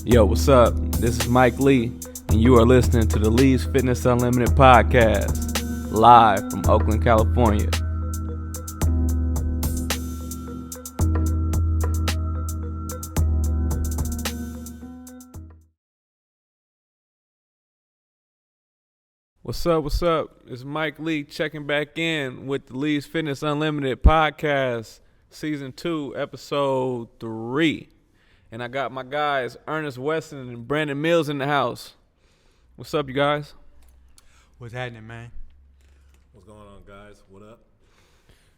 Yo, what's up? This is Mike Lee, and you are listening to the Lee's Fitness Unlimited podcast, live from Oakland, California. What's up? What's up? It's Mike Lee checking back in with the Lee's Fitness Unlimited podcast, season 2, episode 3. And I got my guys, Ernest Weston and Brandon Mills in the house. What's up, you guys? What's happening, man? What's going on, guys? What up?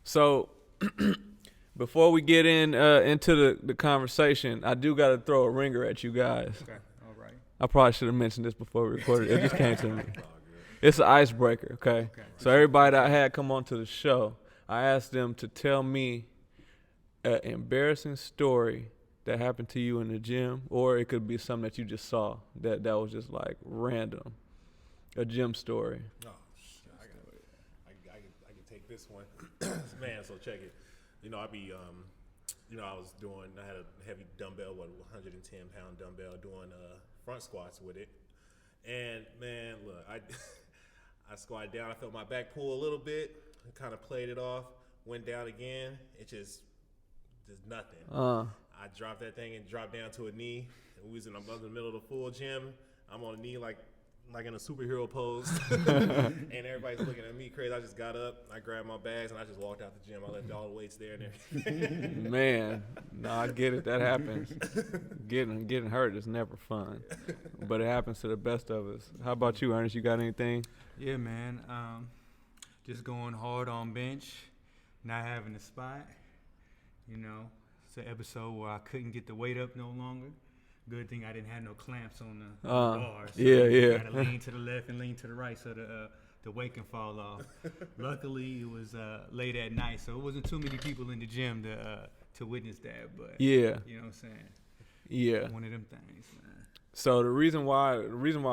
So, before we get into the conversation, I do got to throw a ringer at you guys. Okay, all right. I probably should have mentioned this before we recorded. It just came to me. It's an icebreaker, okay? So everybody that I had come on to the show, I asked them to tell me an embarrassing story that happened to you in the gym, or it could be something that you just saw that was just like random, a gym story. Oh, I can take this one, man. So check it. I had a heavy dumbbell, 110 pound dumbbell, doing front squats with it, and man, look, I squatted down. I felt my back pull a little bit, kind of played it off, went down again. It just nothing. I dropped that thing and dropped down to a knee. We was in the middle of the full gym. I'm on a knee like in a superhero pose. And everybody's looking at me crazy. I just got up, I grabbed my bags, and I just walked out the gym. I left all the weights there and everything. Man, no, I get it. That happens. Getting hurt is never fun. But it happens to the best of us. How about you, Ernest? You got anything? Yeah, man. Just going hard on bench, not having a spot. It's an episode where I couldn't get the weight up no longer. Good thing I didn't have no clamps on the bar. So yeah. Got to lean to the left and lean to the right so the weight can fall off. Luckily, it was late at night, so it wasn't too many people in the gym to witness that. But yeah, you know what I'm saying? Yeah, one of them things, man. So the reason why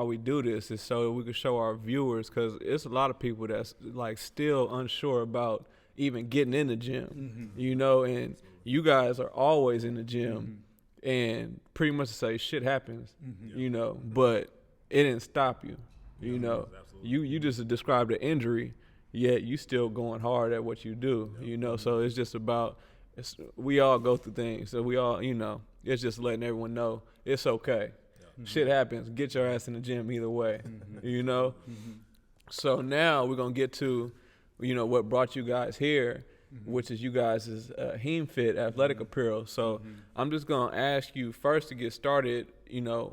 we do this is so we can show our viewers, because it's a lot of people that's like still unsure about even getting in the gym, and you guys are always in the gym, and pretty much say shit happens, but it didn't stop you, you just described an injury, yet you still going hard at what you do, so it's just about, we all go through things, so we all, it's just letting everyone know it's okay. Shit happens, get your ass in the gym either way, So now we're going to get to, what brought you guys here, which is you guys' Heem Fit athletic apparel. So I'm just going to ask you first to get started,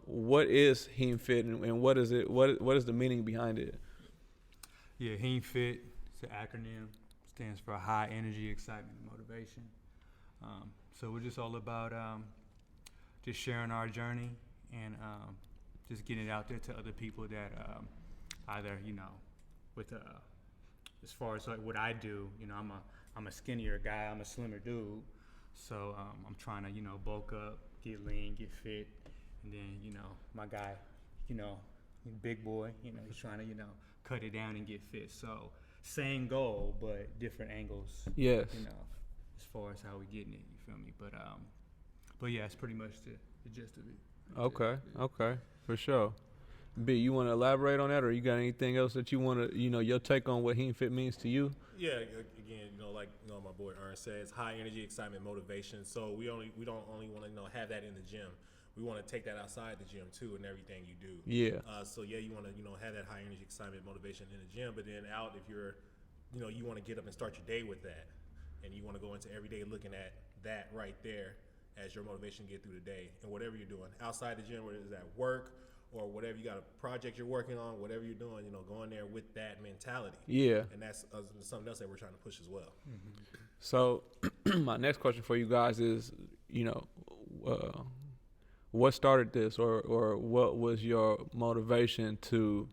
what is Heem Fit and what is it? What is the meaning behind it? Yeah, Heem Fit, it's an acronym, stands for high energy, excitement, and motivation. So we're just all about just sharing our journey and just getting it out there to other people that either, with as far as like what I do, I'm a skinnier guy, I'm a slimmer dude, so I'm trying to, bulk up, get lean, get fit, and then, my guy, big boy, he's trying to, cut it down and get fit. So same goal, but different angles. Yes. As far as how we getting it, you feel me? But yeah, it's pretty much the gist of it. Okay, for sure. B, you want to elaborate on that, or you got anything else that you want to, your take on what Heem Fit means to you? Yeah, again, my boy Ernst says, high energy, excitement, motivation. So we don't only want to have that in the gym. We want to take that outside the gym too, and everything you do. Yeah. So yeah, you want to have that high energy, excitement, motivation in the gym, but then out, if you're, you want to get up and start your day with that, and you want to go into every day looking at that right there as your motivation to get through the day, and whatever you're doing outside the gym, whether it's at work or whatever, you got a project you're working on, whatever you're doing, go in there with that mentality. Yeah. And that's something else that we're trying to push as well. So my next question for you guys is, what started this, or what was your motivation to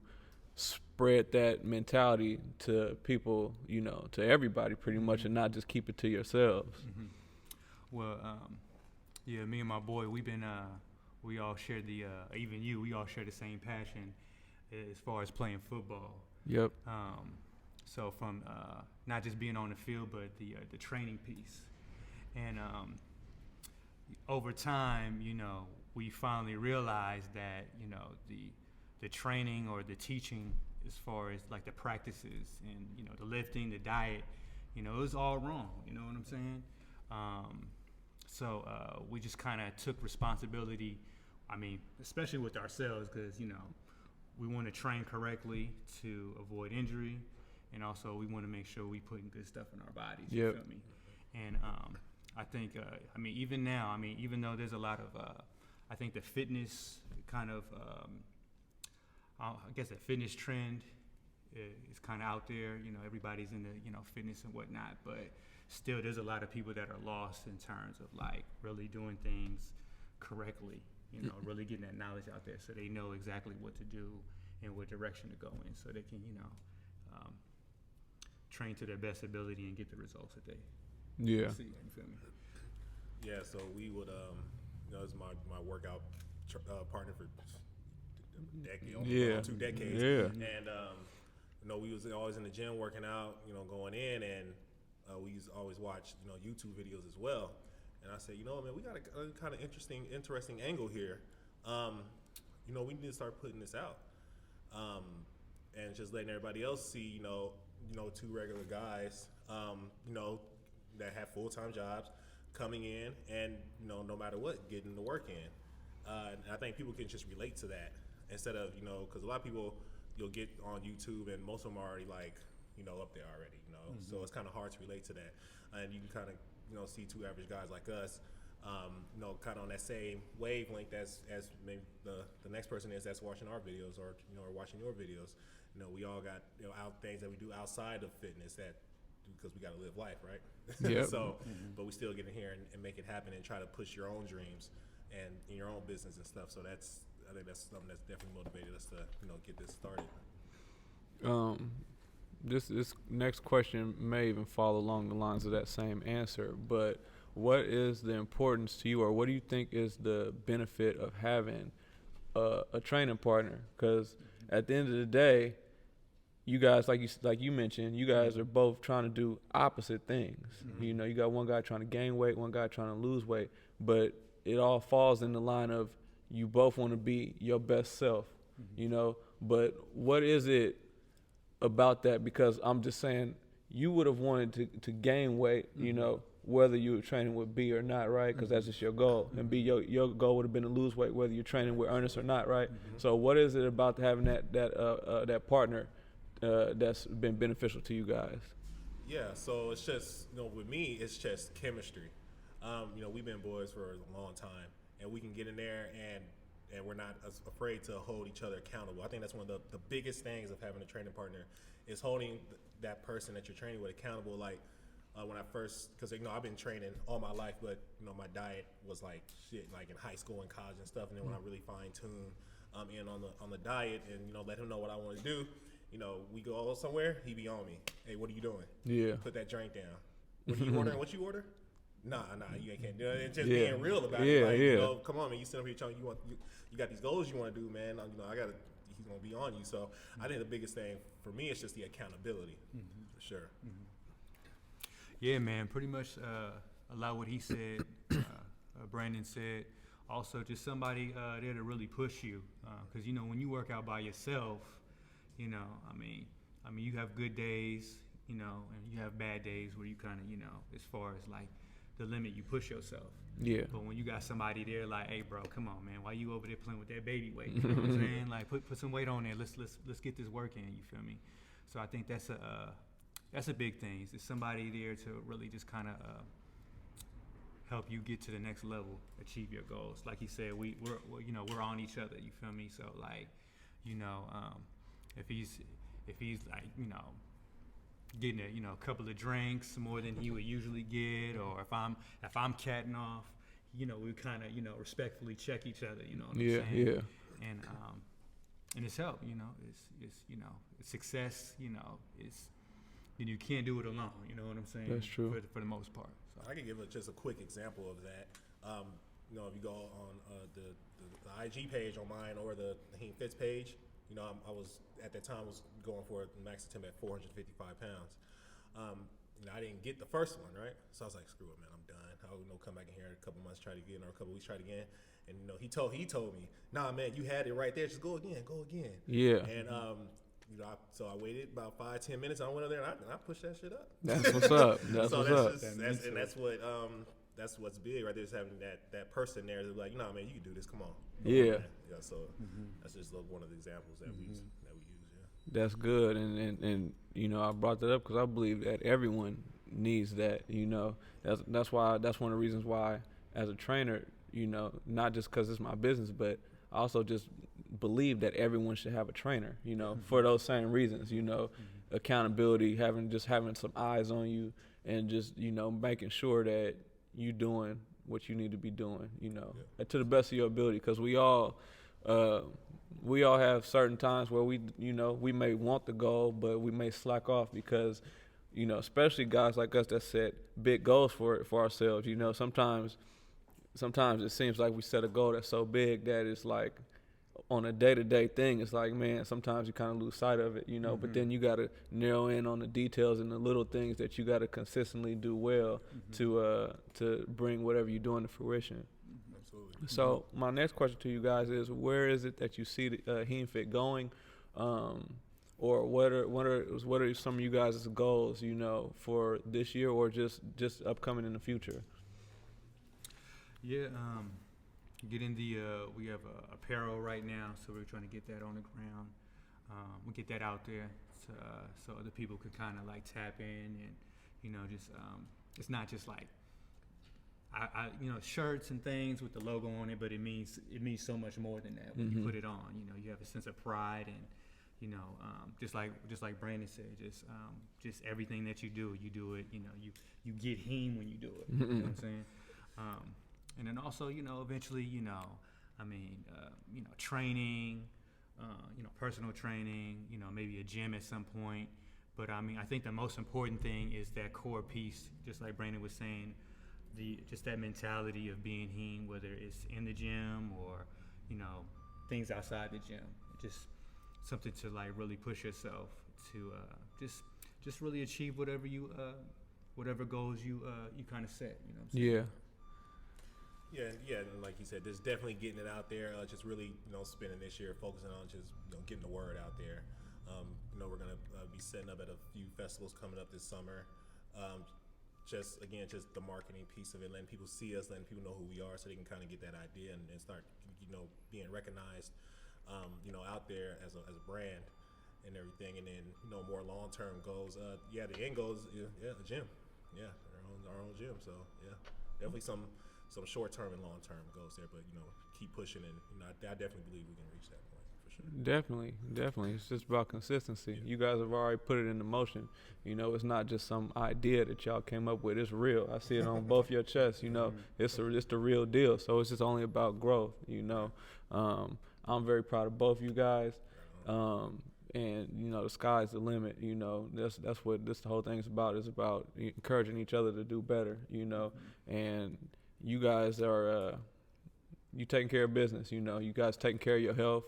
spread that mentality to people, to everybody pretty much, and not just keep it to yourselves? Well, yeah, me and my boy, we've been, we all share we all share the same passion as far as playing football. Yep. So from not just being on the field, but the training piece. And over time, we finally realized that, you know, the training or the teaching as far as like the practices and, you know, the lifting, the diet, you know, it was all wrong. You know what I'm saying? So we just kind of took responsibility. I mean, especially with ourselves, because, you know, we want to train correctly to avoid injury, and also we want to make sure we putting good stuff in our bodies. You feel me? And I think, I mean, even now, I mean, even though there's a lot of, I think the fitness kind of, I guess the fitness trend is kind of out there. You know, everybody's into, you know, fitness and whatnot, but still there's a lot of people that are lost in terms of like really doing things correctly, you know, really getting that knowledge out there so they know exactly what to do and what direction to go in so they can, you know, train to their best ability and get the results that they see. You feel me? Yeah, so we would, you know, it's my workout partner for decade, 2 decades. Yeah. And, you know, we was always in the gym working out, you know, going in, and we used to always watch, you know, YouTube videos as well. And I said, you know what, man, we got a kind of interesting angle here. You know, we need to start putting this out, and just letting everybody else see, you know, 2 regular guys, you know, that have full-time jobs coming in, and, you know, no matter what, getting the work in. And I think people can just relate to that instead of, you know, because a lot of people you'll get on YouTube and most of them are already like, you know, up there already, you know. So it's kind of hard to relate to that, and you can kind of, you know, see 2 average guys like us, you know, kind of on that same wavelength as maybe the next person is that's watching our videos, or, you know, or watching your videos. You know, we all got, you know, things that we do outside of fitness that, because we got to live life, right? Yep. So, but we still get in here and make it happen and try to push your own dreams and in your own business and stuff. So I think that's something that's definitely motivated us to, you know, get this started. This next question may even fall along the lines of that same answer, but what is the importance to you, or what do you think is the benefit of having a training partner? Because at the end of the day, you guys, like you mentioned, you guys are both trying to do opposite things. You know, you got one guy trying to gain weight, one guy trying to lose weight, but it all falls in the line of you both want to be your best self, you know. But what is it about that? Because I'm just saying, you would have wanted to gain weight, you know, whether you were training with B or not, right? Because that's just your goal. And B, your goal would have been to lose weight, whether you're training with Ernest or not, right? So what is it about having that partner that's been beneficial to you guys? Yeah, so it's just, you know, with me, it's just chemistry. You know, we've been boys for a long time, and we can get in there and we're not afraid to hold each other accountable. I think that's one of the biggest things of having a training partner is holding that person that you're training with accountable. Like when I first, because, you know, I've been training all my life, but, you know, my diet was like shit, like in high school and college and stuff. And then when I really fine-tuned in on the diet and, you know, let him know what I want to do, you know, we go somewhere, he be on me. Hey, what are you doing? Yeah. Put that drink down. What are you ordering? What you order? Nah, you can't do it. It's just being real about it. Like, you know, come on, man. You sit up here telling you got these goals you want to do, man. You know, he's gonna be on you. So I think the biggest thing for me is just the accountability, for sure. Yeah, man. Pretty much a lot of what he said, Brandon said. Also, just somebody there to really push you, because you know when you work out by yourself, you know, I mean, you have good days, you know, and you have bad days where you kind of, you know, as far as like the limit you push yourself. Yeah. But when you got somebody there like, hey, bro, come on, man, why you over there playing with that baby weight? You know what I'm saying? Like, put some weight on there. Let's get this work in. You feel me? So I think that's a big thing. Is somebody there to really just kind of help you get to the next level, achieve your goals. Like he said, we're you know, we're on each other. You feel me? So like, you know, if he's like, you know, getting a couple of drinks more than he would usually get, or if I'm catting off, you know, we kind of, you know, respectfully check each other, you know what I'm saying? Yeah. And it's help, you know, it's you know, success, you know, you can't do it alone, you know what I'm saying? That's true. For the most part. So. I can give just a quick example of that. You know, if you go on the IG page on mine or the Heem Fit's page, you know, I was at that time was going for a max attempt at 455 pounds. I didn't get the first one, right? So I was like, screw it, man, I'm done. I'll come back in here in a couple months, try it again, or a couple weeks, try it again. And he told me, nah, man, you had it right there. Just go again. Yeah. And so I waited about 5-10 minutes. I went over there and I pushed that shit up. That's what's up. That's so what's that's up. that's what's big right there. Is having that person there that's like, nah, man, you can do this. Come on. Yeah. So that's just one of the examples that we use. Yeah. That's good, and I brought that up because I believe that everyone needs that. That's one of the reasons why, as a trainer, not just because it's my business, but I also just believe that everyone should have a trainer. For those same reasons. Accountability, having some eyes on you, and just making sure that you doing what you need to be doing. To the best of your ability, because we all have certain times where we may want the goal, but we may slack off because, especially guys like us that set big goals for ourselves. Sometimes it seems like we set a goal that's so big that it's like on a day-to-day thing, it's like, man, sometimes you kind of lose sight of it, but then you got to narrow in on the details and the little things that you got to consistently do well to bring whatever you're doing to fruition. So my next question to you guys is, where is it that you see Heem Fit going, or what are some of you guys' goals, for this year or just upcoming in the future? Yeah, we have apparel right now, so we're trying to get that on the ground. We get that out there so other people can kind of like tap in and it's not just like I shirts and things with the logo on it, but it means so much more than that when you put it on. You have a sense of pride and just like Brandon said, just everything that you do it. You get Heem when you do it. You know what I'm saying? And then also, eventually, training, personal training, maybe a gym at some point. But I think the most important thing is that core piece, just like Brandon was saying, just that mentality of being Heem, whether it's in the gym or, things outside the gym. Just something to like really push yourself to just really achieve whatever goals you kind of set. You know what I'm saying? Yeah, and like you said, there's definitely getting it out there. Just really, spending this year focusing on just getting the word out there. We're gonna be setting up at a few festivals coming up this summer. Just the marketing piece of it, letting people see us, letting people know who we are, so they can kind of get that idea and start, being recognized, out there as a brand and everything. And then, more long-term goals. The end goal is a gym. Yeah, our own gym. So yeah, definitely some short-term and long-term goals there, but keep pushing, and I definitely believe we can reach that point for sure. Definitely. It's just about consistency. You guys have already put it into motion. It's not just some idea that y'all came up with. It's real. I see it on both your chests. It's the real deal. So it's just only about growth. I'm very proud of both you guys. And the sky's the limit. That's what the whole thing's about. It's about encouraging each other to do better. And you guys are you taking care of business. You guys taking care of your health.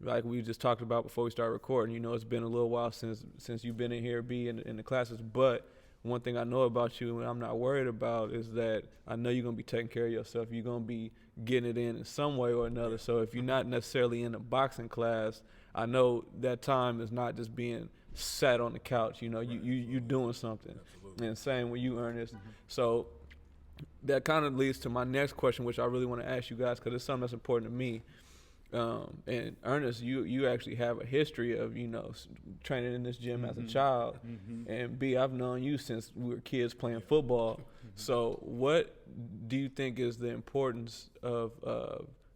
Like we just talked about before we started recording, it's been a little while since you've been in here, in the classes. But one thing I know about you, and I'm not worried about, is that I know you're gonna be taking care of yourself. You're gonna be getting it in some way or another. So if you're not necessarily in a boxing class, I know that time is not just being sat on the couch. You're doing something. Absolutely. And same when you earn this. So that kind of leads to my next question, which I really want to ask you guys, because it's something that's important to me. And Ernest, you actually have a history of training in this gym as a child, and B, I've known you since we were kids playing football. So what do you think is the importance of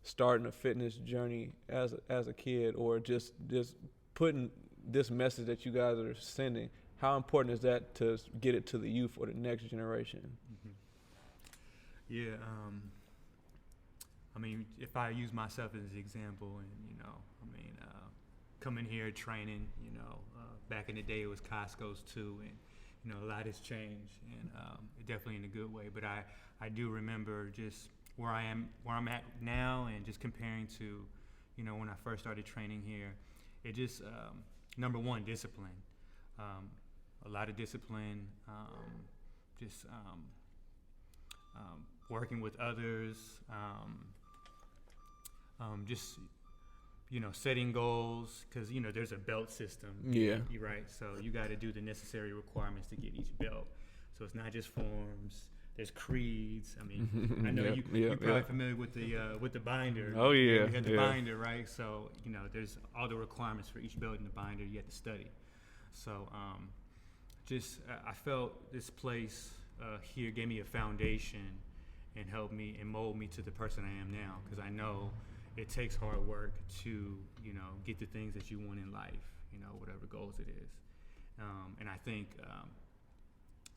starting a fitness journey as a kid, or just putting this message that you guys are sending? How important is that to get it to the youth or the next generation? Yeah, if I use myself as an example, and coming here training, back in the day it was Costco's too, and a lot has changed, and definitely in a good way. But I do remember just where I'm at now, and just comparing to, when I first started training here, it just number one, discipline. a lot of discipline, just working with others, just setting goals, because there's a belt system. Yeah. You're right. So you got to do the necessary requirements to get each belt. So it's not just forms. There's creeds. I mean, I know you're probably familiar with the binder. Oh yeah. You had the binder, right? So there's all the requirements for each belt in the binder. You have to study. So I felt this place here gave me a foundation and helped me and mold me to the person I am now, because I know it takes hard work to get the things that you want in life, whatever goals it is. And I think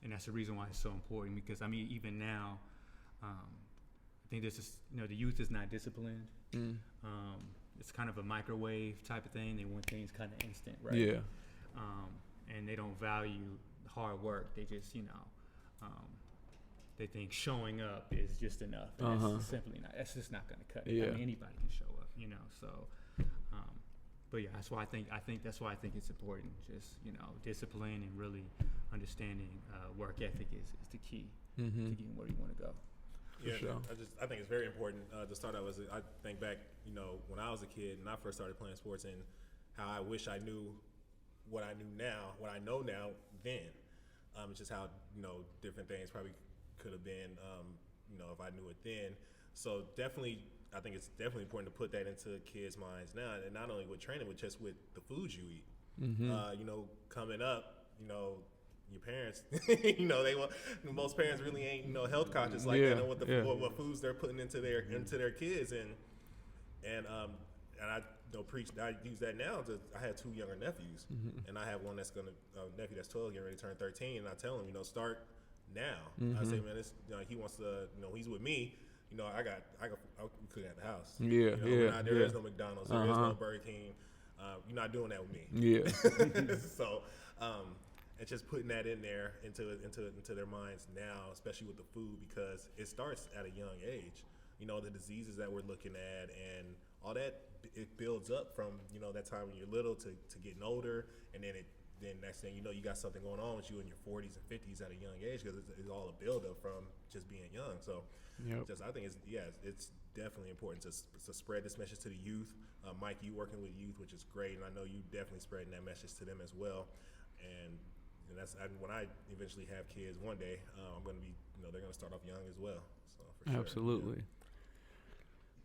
and that's the reason why it's so important, because I mean, even now, I think there's just, the youth is not disciplined. It's kind of a microwave type of thing. They want things kind of instant, right? Yeah. And they don't value hard work. They just, they think showing up is just enough. And that's simply not. That's just not going to cut it. Yeah. I mean, anybody can show up, So, but yeah, that's why I think it's important. Just discipline and really understanding work ethic is the key to getting where you want to go. Yeah, sure. I think it's very important to start out. I think back, when I was a kid and I first started playing sports, and how I wish I knew what I know now then. It's just how different things probably could have been, if I knew it then. So definitely, I think it's definitely important to put that into kids' minds now, and not only with training, but just with the foods you eat. Coming up, your parents, most parents really ain't health conscious like they know what foods they're putting into their kids, and I I use that now. I have two younger nephews, and I have one that's nephew that's 12, getting ready to turn 13, and I tell him, start now. I say, man, he wants to, he's with me. I cook at the house. There is no McDonald's, there is no Burger King. You're not doing that with me. Yeah. So, and just putting that in there into their minds now, especially with the food, because it starts at a young age. The diseases that we're looking at and all that, it builds up from that time when you're little to getting older, and then next thing you got something going on with you in your 40s and 50s at a young age, because it's all a buildup from just being young. So, I think it's definitely important to spread this message to the youth. Mike, you working with youth, which is great, and I know you definitely spreading that message to them as well. And when I eventually have kids one day, I'm going to be, they're going to start off young as well. So for sure. Absolutely.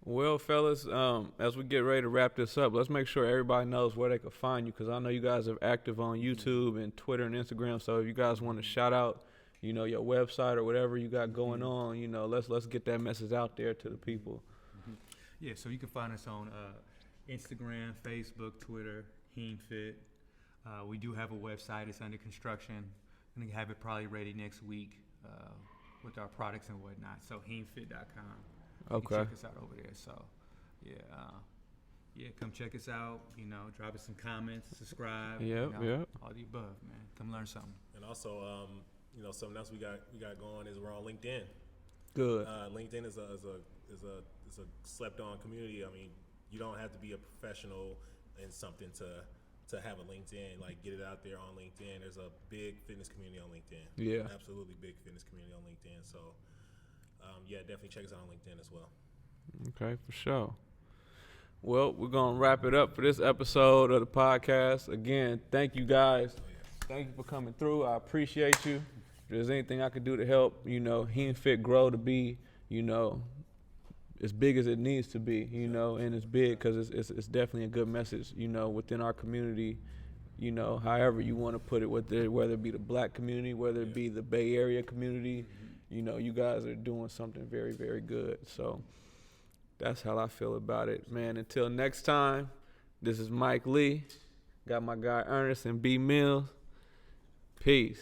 Well, fellas, as we get ready to wrap this up, let's make sure everybody knows where they can find you, because I know you guys are active on YouTube and Twitter and Instagram. So if you guys want to shout out, your website or whatever you got going on, let's get that message out there to the people. Yeah, so you can find us on Instagram, Facebook, Twitter, Heem Fit. We do have a website. It's under construction. I'm going to have it probably ready next week with our products and whatnot. So HeemFit.com. You can check us out over there. So, come check us out. Drop us some comments, subscribe. All the above, man. Come learn something. And also, something else we got going is we're on LinkedIn. Good. LinkedIn is a slept-on community. I mean, you don't have to be a professional in something to have a LinkedIn. Like, get it out there on LinkedIn. There's a big fitness community on LinkedIn. Yeah. Absolutely big fitness community on LinkedIn. So, definitely check us out on LinkedIn as well. Okay, for sure. Well, we're going to wrap it up for this episode of the podcast. Again, thank you guys. Thank you for coming through. I appreciate you. If there's anything I could do to help, Heem Fit grow to be, as big as it needs to be, and it's big because it's definitely a good message, within our community, however you want to put it, whether it be the black community, whether it be the Bay Area community, you guys are doing something very, very good. So that's how I feel about it, man. Until next time, this is Mike Lee. Got my guy Ernest and B Mills. Peace.